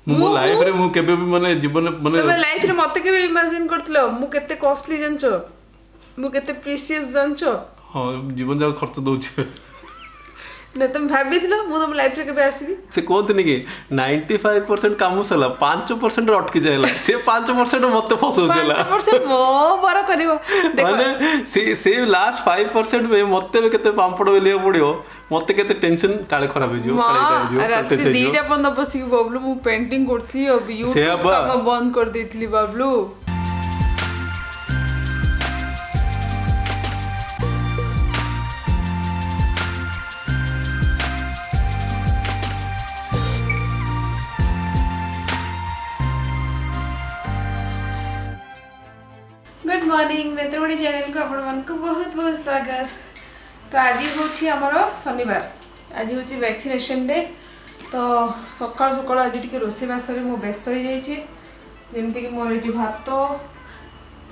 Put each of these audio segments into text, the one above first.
मो लाइफ रे मु केबे भी माने जीवन माने तमे लाइफ रे मते केबे इमेजिन करथलो मु केते कॉस्टली जानचो मु केते प्रीशियस जानचो हां जीवन जाक खर्च दोछि ने तुम भाबिथिलो मु तुम लाइफ रे केबे आसीबी से कहतनी कि 95% काम सला 5% अटकी जायला से 5% मते फसौचला 5% मो बर करिवो देखो माने से लास्ट 5% में मते भी केते पांपड़ बेलिया पड़ियो मते केते टेंशन काले खराब हो जियो रात दीटा बंद बसी बबलू मु पेंटिंग करथली अब यूट्यूब काम बंद कर देथली बबलू गुड मॉर्निंग नेत्रमणि चैनल को आपण मन को बहुत बहुत स्वागत। तो आज हूँ आमर शनिवार आज हूँ वैक्सीनेशन डे तो सकाल सकाल आज टी रोषेबास व्यस्त हो जामती मोर ये भात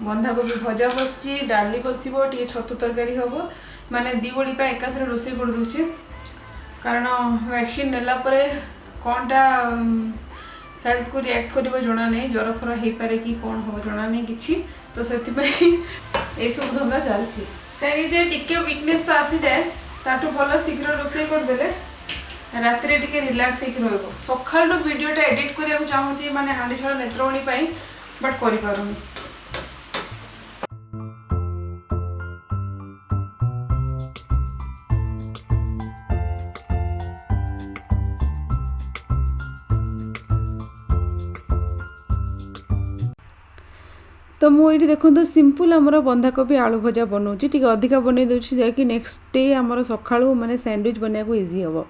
बंधाकोबी भजा बसची डाली बसब टे छतु तरकारी हम माने दी ओड़ी एकाथरे रोषे कर दूचे कारण वैक्सीन नेला कौनटा हेल्थ को रिएक्ट कर जना नहीं ज्वर फर हो पारे कि कौन हम जना नहीं कि तो से सब धंदा चलती कहीं टिके वीकनेस तो आसी जाए ताठू भल शीघ्र रोषे करदे रात टे रिलैक्स हो सका वीडियोटा एडिट करने को चाहूँगी माने हांडीशाल नेत्रमणि बट कर तो मुझे देखो तो सिंपल आमर बंधाकोबी आलू भजा बनाऊँगी टी अधिका बन दूसरी जैक नेक्स्ट डे आमर सका माने सैंडविच बनवाक इजी हम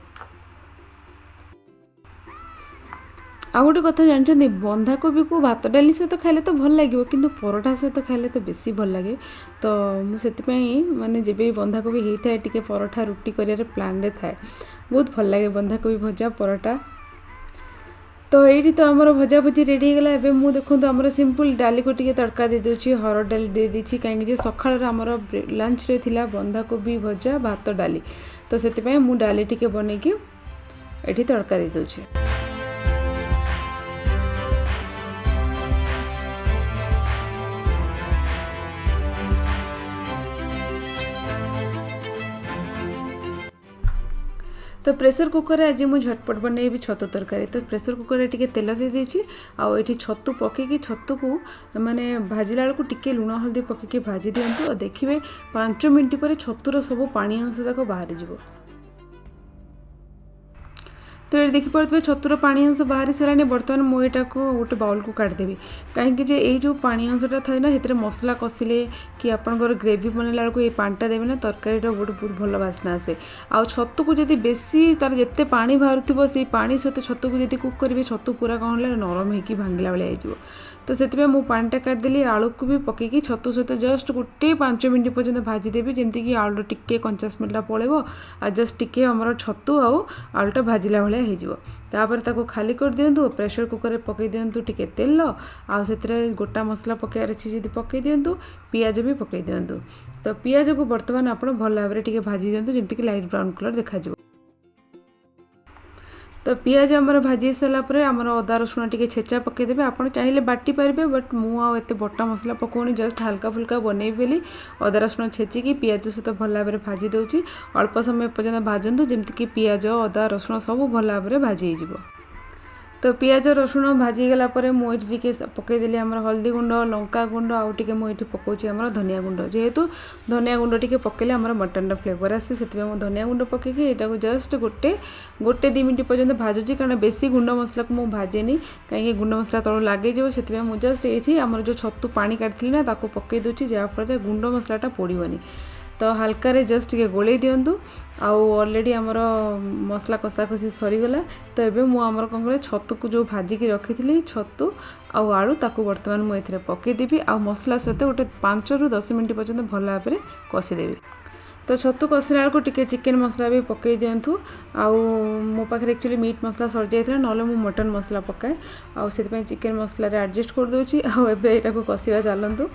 आ गोटे कथा जानते बंधाकोबी को भात डाली सहित खाइले तो भल लगे किंतु परोठा सहित खाइले तो बेसी भल लगे तो मुझे माने जब भी बंधाकोबी होता है टी परोठा रुटी कर प्लान रे थाए बहुत भल लगे बंधाकोबी भजा परोठा तो ये तो आमर भजा भजी रेडी होगा एवं मुझे देखो तो आमर सिंपल डाली को टी तड़का दे दूची हरड़ डाली दे दी कहीं सका आमर लंच रे थिला बंधाकोबी भजा भात डाली तो से मुझे डाली टी बनईकी ये तड़का दे दूची तो प्रेसर कुकर आज मुझे झटपट बनैबी छतु तरकारी तो प्रेसर कुकर टे तेल दे देछि आउ एठी छतु पकेकी छतु को माने भाजिला बेलू टिके लुण हल्दी पकेकी भाजी दिंतु और देखिए 5 मिनट पर छतुर सब पानी अंश तक बाहरी जीवो तो ये देखिपे छतुर पानी अंश बाहरी सारे बर्तमान मुझे गोटे बाउल को काटिदेवी कहीं ये जो पानी अंशटा थाए ना से मसला कषिले कि आपंकर ग्रेवी बनला बेलू ये पानीटा देवे ना तरकारी बहुत भल बास्ना आसे आ छतु को जब बेसी तार जिते पानी बाहर से पानी सहित छतु को जब कुक करेंगे छतु पूरा कौन है नरम हो भांगला भाई हो तो से पानीटा काटिदेली आलू को भी पकईकी छतु सहित जस्ट गोटे 5 मिनट पर्यंत भाजीदेवी जमीक आलू टिके कंचा स्मेलटा पड़ेबो आ जस्ट टिके आमर छतु आलूटा भाजिला भाई होपर ताको खाली कर दिंतु प्रेशर कुकर पकई दिंतु टिके तेल आउ गोटा मसला पकाइबार अच्छी जब पकई दिंतु पियाज भी पकई दिंतु तो पियाज को बर्तमान आप भल भाव में भाजी दिंतु जमीक लाइट ब्राउन कलर देखा तो पियाज आमर भाजी सारापर आमर अदा रसुण टी छेचा पकईदेवे आप चाहिए बाटी पारे बट मुझे बटा मसला पकाउनी जस्ट हल्का फुल्का बनैबी बोली अदा रसुण छेचिकी पियाज सहित भल भाव में भाजी दूची अल्प समय पर्यंत भाजतु जमीक पियाज अदा रसुण सब भल भाव में भाजी हो तो पियाज रसुण भाजी गला मुझे पकईदेली आम हल्दी गुंड लंका गुंड आउ टे मुझे पकाउची आम धनिया गुंड जेहेतु धनिया गुंड टे पकईले आम मटन फ्लेवर आसे से धनिया गुंड पकईकी यहाँ जस्ट गोटे 2 मिनट पर्यंत भाजुची कारण बेसी गुंड मसला को मुझे भाजेनी कहीं गुंड मसला तल लगे से मुझे जस्ट ये आम जो छतु पानी काटी ना ताको पकई दूची जहाँफल गुंड मसलाटा पोड़बनी तो हल्का रे जस्ट टे गोले दिंतु आउ ऑलरेडी आमर मसला कषा कषि सरीगला तो ये मुझे कौन कर छतु को जो भाजिक रखी थी छतु आउ आलू ताकू बर्तमान मुझे पकईदेवी आ मसला सहित गोटे 5 ରୁ 10 मिनट पर्यंत भल भाव में कषिदेवी तो छतु कषिला बेलू टिके चिकेन मसला भी पकई दिंतु आउ मो पाखे एक्चुअली मीट मसला सरी जाता ना मु मटन मसला पकाए आउ से चिकेन मसला एडजस्ट कर दूची आउ एबे एटा को कषिबा चलतु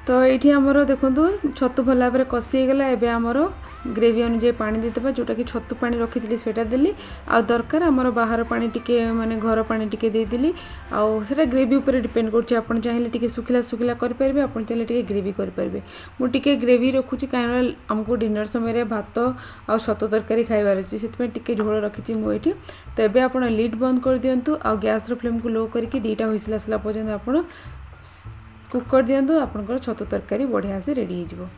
तो ये आमर देखो छतु भल भाव में कषिगला एवं आमर ग्रेवी अनुसार पानी देदेबा जोटा कि छतु पानी रखी सेटा देली आ दरकार आमर बाहर पानी टिके माने घर पानी टिके देदेली आउ सेटा ग्रेवी ऊपर डिपेंड करछि आपण चाहिले टिके सुखिला सुखिला कर परबे आपण चाहिले टिके ग्रेवी कर परबे मु टिके ग्रेवी रखुछि कारण हमको डिनर समय रे भात आ छतु तरकारी खाइबार अछि सेतमे टिके झोल रखिछि मु एठी तो एबे आपण लीड बंद कर दियंतु आ गैस रो फ्लेम को लो करके दीटा होइसला पर्यंत आपण कुक कर दियंतु आपनकर छतु तरकारी बढ़िया से रेडी हो जिवो।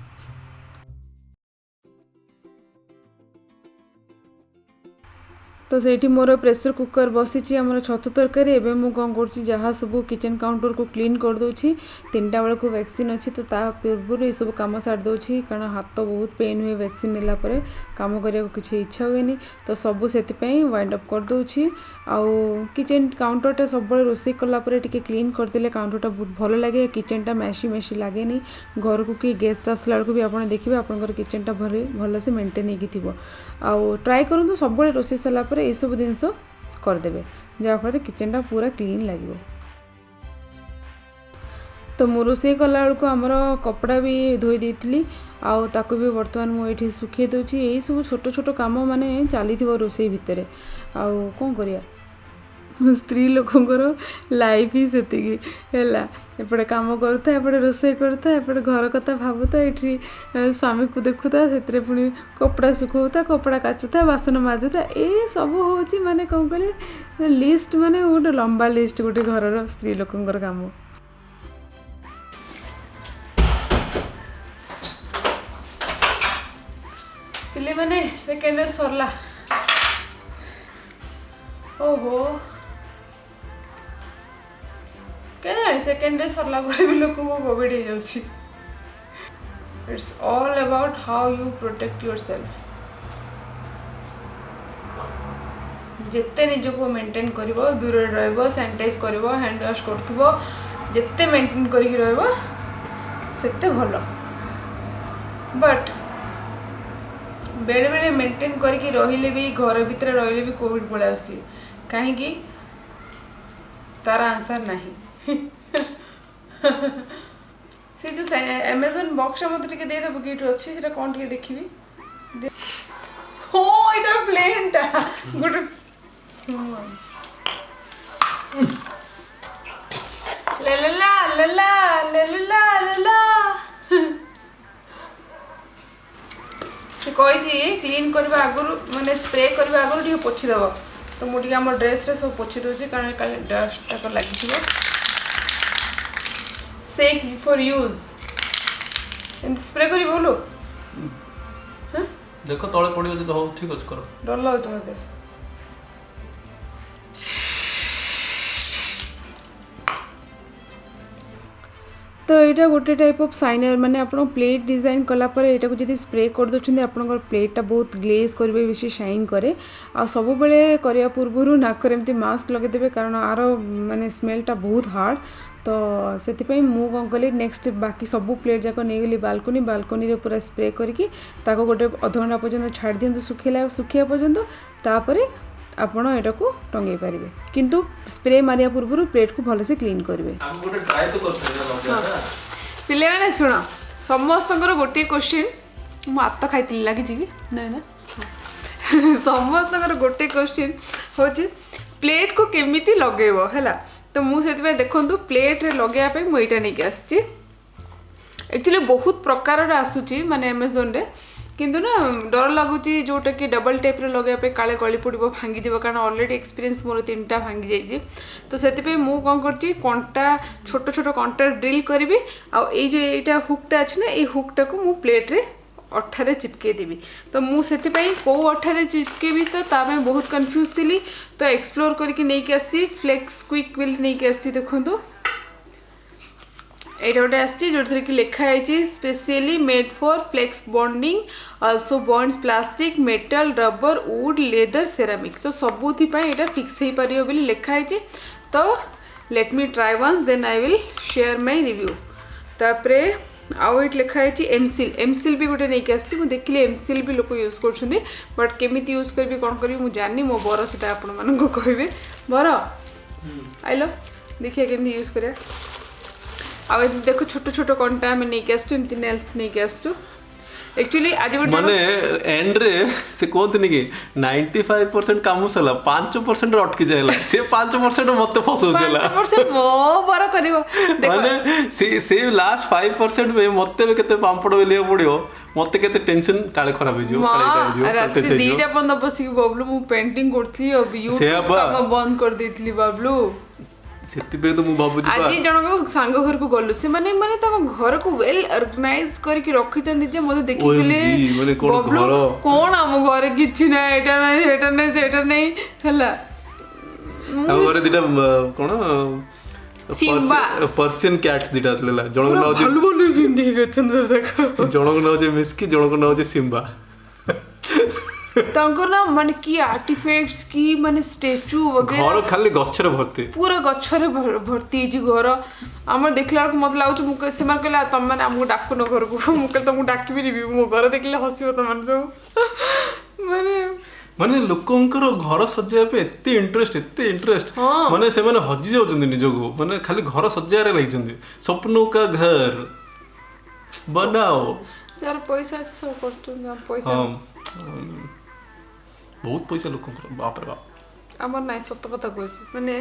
तो सेठी मोर प्रेशर कुकर बसी आमर छतु तरकारी एबे मु कौन कर जहाँ सब किचन काउंटर को क्लीन कर दूची 3टा बेल को वैक्सीन अच्छी तो ता पूर्व ये सब कम सारी दूची कारण हाथ तो बहुत पेन हुए वैक्सीन नेला परे काम करने को किसी इच्छा हुए तो सबू से वाइंड अप कर दूची आउ किचन काउंटरटा सब रोषे कलापर टिके क्लीन करदेले काउंटरटा बहुत भल लगे किचनटा मैसी मैसी लगे नहीं घर को कि गेस्ट आसला बेलू भी आप देखिए आपंकर किचनटा भल से मेंटेन हो आउ ट्राए करूँ सब रोषे सारापर ये सब जिनस करदे जहाँफल किचनटा पूरा क्लीन लगे। तो मु रोषे कला बेलू आमर कपड़ा भी धोई देती आउ ताकू भी बर्तमान मुझे सुखे दूची यही सब छोट छोट कम माने चली रोषे भितर आउ कौन करिया स्त्री लोकंर लाइफ ही से एपटे कम करूता एपटे रोषे करूता एपटे घर कथा भावुता ये स्वामी को देखुता से पुणी कपड़ा सुखौता कपड़ा काचुता बासन माजुता ये सब हूँ माने कौन कह लिस्ट माने गोटे लंबा लिस्ट गोटे घर स्त्री लोकंर काम। पिले माने सेकेंड सरला ओहो क्या सेकेंड डे सरला भी लोक कोविड हो जाउछि। It's all about how you protect yourself जिते निजको मेंटेन करिवो दूर रहइबो सैनिटाइज करिवो हैंड वॉश करथुबो जिते मेंटेन करिक रहइबो सेते भलो बट बेले बेले मेंटेन करिक रहिले भी घर भितर रहिले भी कोविड पळे आसी काहे तार आंसर नहीं से जो अमेजन बॉक्स मत टिके दे देबो किट अछि सेटा कोन टिके देखिबी हो इटा प्लेनटा गुड ला ला ला ला ला ला ला से कही क्लीन करबा आगुरु माने स्प्रे करबा आगुरु टिके पोछि देबो तो मुझे आम ड्रेस रे सब पोछि दूसरी कारण काले डस्ट टाक लगी सेक बिफोर यूज एंड स्प्रे करी बोलो देखो तले पड़ियो जे हो ठीक अछि करो डर लागछ मते तो यहाँ गोटे टाइप ऑफ साइनर माने आप प्लेट डिजाइन कलापर यहाँ को जब स्प्रे कर दे आप प्लेटा बहुत ग्लेज करेंगे बेसी शाइन करे आ सब बेले करने पूर्व नाक एमती मास्क लगेदेवे कारण आर माने स्मेलटा बहुत हार्ड तो से मु कौन कली नेक्स्ट बाकी सब प्लेट जाक नहीं गली बालकोनी पूरा स्प्रे करके गोटे अधघंटा पर्यंत छाड़ दिंतु सुखिया पर्यंत तापर आपण एटा को टंगे पारिबे किंतु स्प्रे मारिया पूर्व प्लेट को भल से क्लीन करेंगे। पिले मैंने शुण समस्त गोटे क्वेश्चन मु आत खाई लगी कि ना ना समस्त गोटे क्वेश्चन हूँ प्लेट को केमिति लगेबो हैला तो मुझे देखु प्लेट रे लगे मुझे नहीं आसी एक्चुअली बहुत प्रकार आसूची माने अमेजोन रे किंतु ना डर लगुच जोटा कि डबल टेप रे लगे काले गली पड़ो भांगी जाव कारण ऑलरेडी एक्सपीरियंस मोर 3टा भांगी जाइए तो से मु कौन कर कंटा छोट छोट कंटा ड्रिल करी आईटा हुकटा अच्छे ना ये हुकटा को मु प्लेट रे अठारे चिपके देवी तो मुझे कौ अठारे चिपकेबी तो बहुत कन्फ्यूज थी तो एक्सप्लोर करके नहीं आसी फ्लेक्स क्विक विल नहीं आसी देखो यहाँ गोटे आसी जो कि लिखाई specially made for flex bonding also bonds plastic metal rubber wood leather ceramic तो सबुथी यहाँ फिक्स हो पार बोली लिखाई तो let me try once then I will share my review तापरे आउ ये लिखाई एमसिल भी गोटे नहीं आसी मुझे देखिली एमसिल भी लोग यूज कर बट केमी यूज करी कौन करी मुझे जानी मो बर से आपण मानक कहे बर आइल देखिए केमी यूज करा आ देखो छोट छोट कंटा आम नहीं आसुँ एमती नेल्स नहीं आसुँ एक्चुअली आज गोटे माने एंड रे से कहते कि 95% काम सला 5% अटकी जाएला से 5% मते फसौचला 5% मो बर करिवो माने से लास्ट 5% में मते भी केते पांपड़ बेलिया पड़ियो मते केते टेंशन काले खराब हो जियो रात दीटा बंद बसी बबलू मु पेंटिंग करथली अब यूट्यूब काम बंद कर देथली बबलू सेति तो मु भाबु जी आज जणको सांग घर को गलु से माने माने तम घर को वेल ऑर्गेनाइज करके रखि चंदी जे मते देखि गेले माने कोन घर कोन हम घर किछि ना एटा नै सेटा नै हला हम घर दिटा कोन सिम्बा पर्शियन कैट्स दिटा तलेला जणको नाउ जे भलु भलु हिंदी गछन देखो जणको नाउ जे मिस्की जणको नाउ जे सिम्बा तांको ना माने की आर्टिफैक्ट्स की माने स्टैचू वगैरह घर खाली गछरे भर्ती पूरा गछरे भर्ती जी घर हमर देखला को मत लागु मु से मार कहला तम माने हमको डाकु न घर को मु कहला तुमको डाकी भी नहीं मो घर देखले हसिबो त मन सब माने लोकंकर घर सजाया पे एते इंटरेस्ट माने से माने हजी जाउछन निजको माने खाली घर सजाया रे लागिछन सपनों का घर बनाओ यार पैसा আছে सब करतु पैसा बहुत पैसा लोकंकर बाप रे बाप हमर नाइ सत्य कथा कहछि माने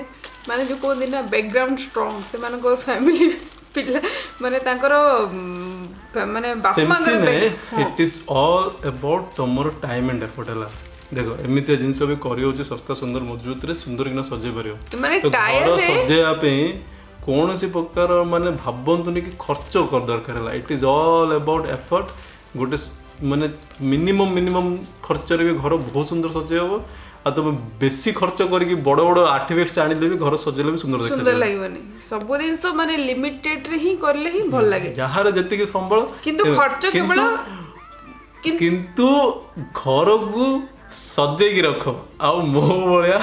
माने जो को दिन बैकग्राउंड स्ट्रांग से माने को फैमिली पिला माने तांकर माने बाप मांगर इट इज ऑल अबाउट तमर टाइम एंड एफर्ट हला देखो एमितिया जिनस भी करियो जे सस्ता सुंदर मजबूत रे सुंदर किना सजे परियो माने टायर रे सजेया पे कौन सी प्रकार माने भाबंतुनी कि खर्च कर दरकार हला it is all about effort गोटे माने मिनिमम खर्च रे भी घर बहुत सुंदर सजे हो आ तुम बेसी खर्च करके बड़ बड़ आर्टिफैक्ट्स आनिले भी घर सजेले भी सुंदर लागबनी सब दिन सब माने लिमिटेड रे ही करले ही भल लागे जहार जति के संबल किंतु खर्च केवल किंतु घर को सजे की रखो आ मो बळिया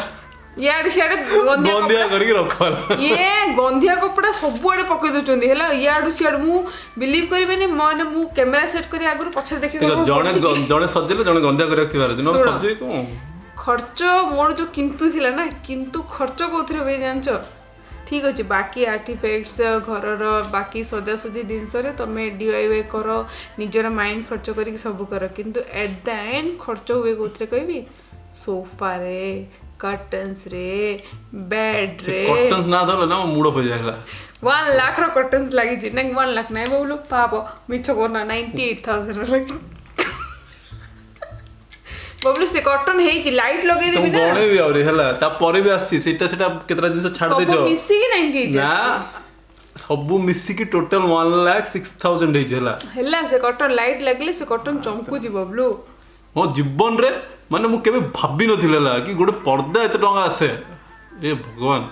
याड सियाड गंदिया करके रखो ये गंदिया कपड़ा सब आड़े पकई दउचंदी हला याड सियाड मु बिलीव करबेनी माने मु कैमरा सेट करी आगुर पछर देखि जणे सजेले जणे गंदिया करे रखतिबार न सजे को खर्च मोर जो किंतु थिला ना किंतु खर्च कोथरे होई जानचो ठीक अछि बाकी आर्टिफैक्ट्स घरर बाकी सजासजी जिनस रे तमे डीआईवाई करो निजर माइंड खर्च करी सब करो किंतु एट द एंड खर्च हुए कोथरे कहबी सोफा रे कर्टन्स रे बेड रे कर्टन्स ना धरले ना मूड हो जायला 1 लाख रो कर्टन्स लागि छि नहीं 1 लाख नहीं बोलू पापो मिछ करना 98000 लागि बबलू से कॉटन हेई छि लाइट लगे देबी ना गणे भी आउरी हला ता परे भी आछि सेटा केतरा जिंस छाड़ दे जो सब मिसी 98 ना सब मिसी की टोटल 1,06,000 हेई हला से कॉटन लाइट लागले से कॉटन चमकु जी बबलू मो जीवन रे माने मु केबे भाबी नथिला कि गोटे पर्दा एते टंगा आसे ए भगवान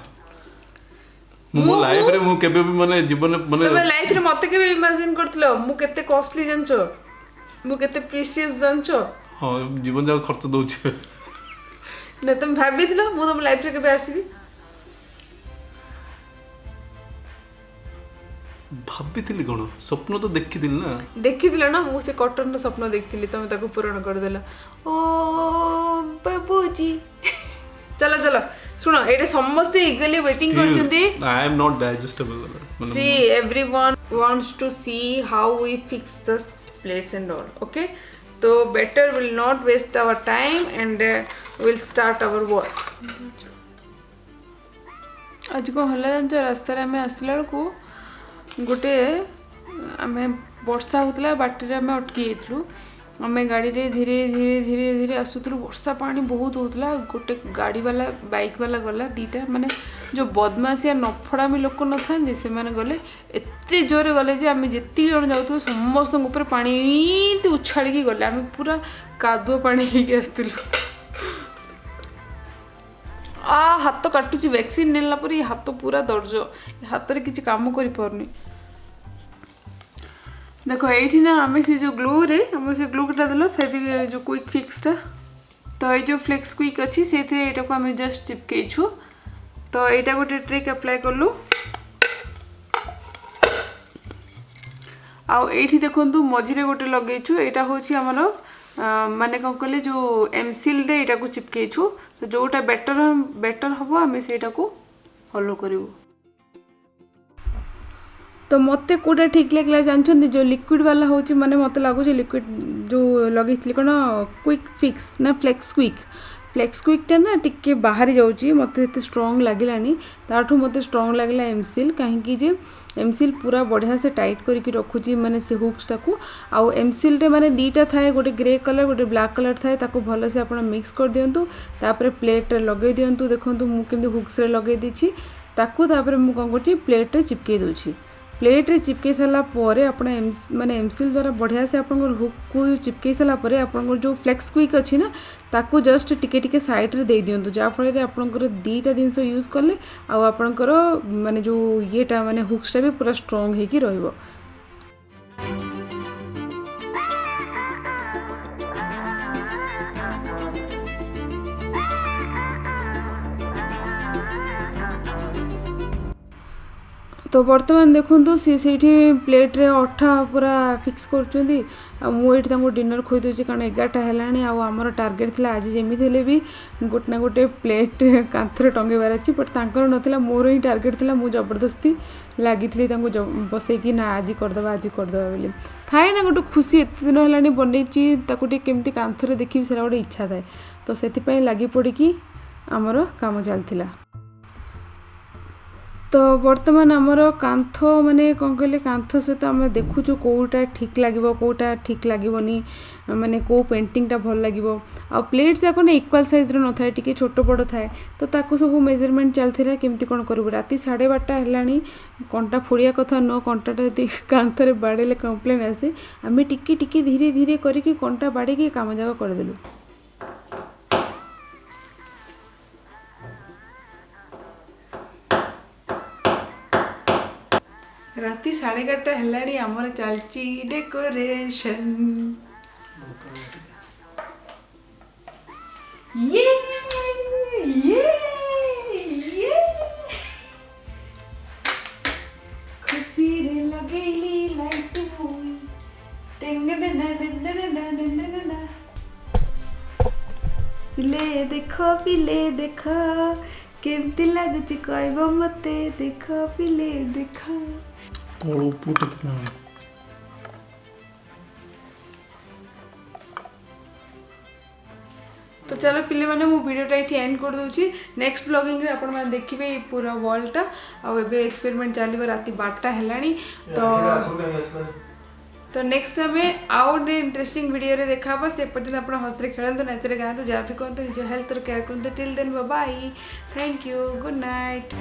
मो लाइफ रे मु केबे भी माने जीवन माने तमे लाइफ रे मते केबे इमेजिन करथलो मु केते कॉस्टली जानचो मु केते प्रीशियस जानचो हां जीवन जा खर्च दोछि ने तुम भाबी थिलो मु तुम लाइफ रे केबे आसीबी भाबी थिली कोन स्वप्न तो देखि ना मु से कॉटन रो स्वप्न देखथिली तमे ताको पूर्ण कर देला ओ बाबूजी चलो सुनो एटे समस्त इगली वेटिंग करचंदी I am not digestible see everyone wants to see how we fix the plates and all okay तो better will not waste our time and will start our work आज को हला जंच रास्ता रे में आसला को गोटे आम वर्षा होता बाटी आम अटकी जाइलु आम गाड़ी रे धीरे धीरे धीरे धीरे आसुलु वर्षा पानी बहुत होता गोटे गाड़ी वाला बाइक वाला गला दीटा माने जो बदमाशिया नफड़ामी लोक न था से माने गले एते जोरे गले जे आम जेती जन जाउथु समस्त ऊपर पानी उछाड़ी गले आम पूरा कादुआ पानी लेके आसलु हाथ काटुची वैक्सीन नेला पर हाथ पूरा दर्ज हाथ रे किछि काम करि परनी देखो एठी ना आमे से जो ग्लू रे हम से ग्लू कटा देलो फेविक जो क्विक फिक्स ता तो ये जो फ्लेक्स क्विक अछि सेथे एटा को हम जस्ट चिपके छु तो एटा गोटे ट्रिक अप्लाई करलु आ एठी देखंतु मझिरे गोटे लगे छु एटा होछि हमरो माने कौन कहले जो एमसील रे एटा को चिपके छु तो जोटा बेटर हबो हमें सेटा को फॉलो करिवो तो मते कोटा ठीक लगला जानछन जो लिक्विड वाला होची माने मते लागु लिक्विड जो लगे कौन क्विक फिक्स ना फ्लेक्स क्विकटा ना टिके बाहरी जाऊँगी मत स्ट्रंग लगिलानी ताठू मत स्ट्रंग लगे एमसिल कहीं जे एमसिल पूरा बढ़िया से टाइट करके रखुची माने से हुक्स टाकू आउ एमसिल रे माने दीटा थाए गोटे ग्रे कलर गोटे ब्लैक कलर थाए ताको भल से आपण मिक्स कर दियंतु तापर प्लेट रे लगे दियंतु देखंतु मु केमि हुक्स रे लगे दीची ताकू तापर मु कोन करची प्लेट रे चिपके दोची प्लेट रे चिपके सारा परे आपण माने एमसिल द्वारा बढ़िया से आपण हुक को चिपके सारा परे आपण जो फ्लेक्स क्विक अछि ना ताकू जस्ट टिके टिके साइड रे दे दियंतु जा फल रे आपनकर दीटा जिंस यूज करले आ आपनकर माने जो येटा माने हुक्सटा भी पूरा स्ट्रांग हे की रहइबो। तो बर्तमान देखु सी प्लेट रे अठा पूरा फिक्स कर मुझे डिनर खोई दूसरी कारण 11टा है आमर टार्गेट थी आज जमी भी गोटे ना गोटे प्लेट कांथरे टंगेबार अच्छी बट तांकर नाला मोर ही टार्गेट थी मुझे जबरदस्ती लगी बसैकी ना आज करदे बोली थाए ना गोटे खुशी एत दिन है बनई केमती कांथरे देखी से गोटे इच्छा थाए तो से लगी पड़ी आमर काम चलता। तो बर्तमान आमर कांथ माने कौन कहले कांथ सहित आम देखुचु कौटा ठीक लगे कौटा ठीक लगनी माने कौ पेंटिंगटा भल लगे आ प्लेट्स जाक ना इक्वाल साइज न था टी छोट बड़ थाए तो ताको सब मेजरमेंट चलता केमती कौन करूँ राति 12:30 है कंटा फोड़िया कथा न कंटाटा यदि कांथरे बाड़े कंप्लेन आसे आम टिके टिके धीरे धीरे करके कंटा बाड़े काम जाक करदेलु। राति 11:30 है आमर चलची डेकोरेशन ये खुशी रे लगेली लाइट पिले देखो केमती लगुच कहब मते देखो पिले देखो तो चलो पिले माने मु वीडियोटा ये एंड कर दूची नेक्स्ट ब्लॉगिंग रे आपण माने देखिबे पूरा वॉलटा आ एबे एक्सपेरिमेंट चलिबो राति 12टा हेलानी तो नेक्स्ट हमें आउ ने इंटरेस्टिंग वीडियो रे देखाबो से पर्यंत आपण हसरे खेलंतु नाचरे गांतु जा भी कोंतु निज हेल्थ रो केयर करंतु till then bye bye thank you good night.